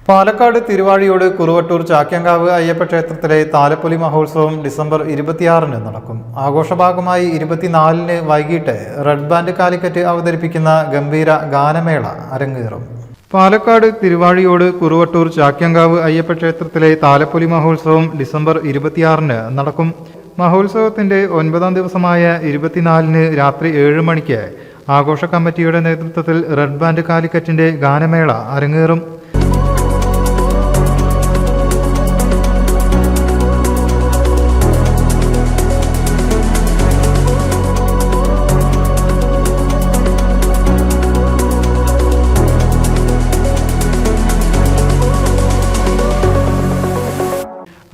പാലക്കാട് തിരുവാഴിയോട് കുറുവട്ടൂർ ചാക്യാങ്കാവ് അയ്യപ്പ ക്ഷേത്രത്തിലെ താലപ്പൊലി മഹോത്സവം ഡിസംബർ 26-ന് നടക്കും. ആഘോഷഭാഗമായി 24-ന് വൈകിട്ട് റെഡ് ബാൻഡ് കാലിക്കറ്റ് അവതരിപ്പിക്കുന്ന ഗംഭീര ഗാനമേള അരങ്ങേറും. പാലക്കാട് തിരുവാഴിയോട് കുറുവട്ടൂർ ചാക്യാങ്കാവ് അയ്യപ്പ ക്ഷേത്രത്തിലെ താലപ്പൊലി മഹോത്സവം ഡിസംബർ 26-ന് നടക്കും. മഹോത്സവത്തിന്റെ 9ാം ദിവസമായ 24-ന് രാത്രി 7 മണിക്ക് ആഘോഷ കമ്മിറ്റിയുടെ നേതൃത്വത്തിൽ റെഡ് ബാൻഡ് കാലിക്കറ്റിന്റെ ഗാനമേള അരങ്ങേറും.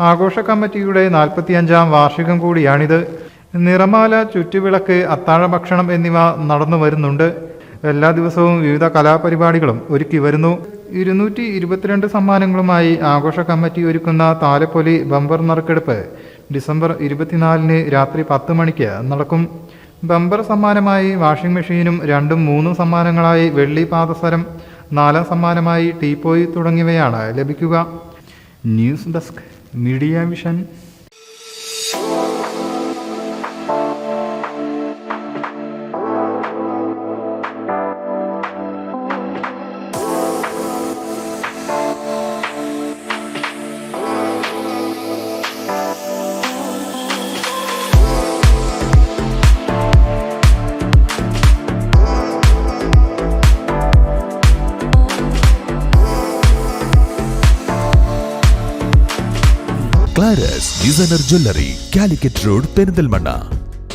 ആഘോഷ കമ്മിറ്റിയുടെ 45-ാം വാർഷികം കൂടിയാണിത്. നിറമാല, ചുറ്റുവിളക്ക്, അത്താഴ ഭക്ഷണം എന്നിവ നടന്നു വരുന്നുണ്ട്. എല്ലാ ദിവസവും വിവിധ കലാപരിപാടികളും ഒരുക്കി വരുന്നു. 222 സമ്മാനങ്ങളുമായി ആഘോഷ കമ്മിറ്റി ഒരുക്കുന്ന താലപ്പൊലി ബമ്പർ നറുക്കെടുപ്പ് ഡിസംബർ 24-ന് രാത്രി 10 മണിക്ക് നടക്കും. ബമ്പർ സമ്മാനമായി വാഷിംഗ് മെഷീനും 2ഉം 3ഉം സമ്മാനങ്ങളായി വെള്ളി പാദസരം, 4ാം സമ്മാനമായി ടീപ്പോയി തുടങ്ങിയവയാണ് ലഭിക്കുക. News desk media vision. ക്ലാരസ് designer jewellery, Calicut road, Perinthalmanna.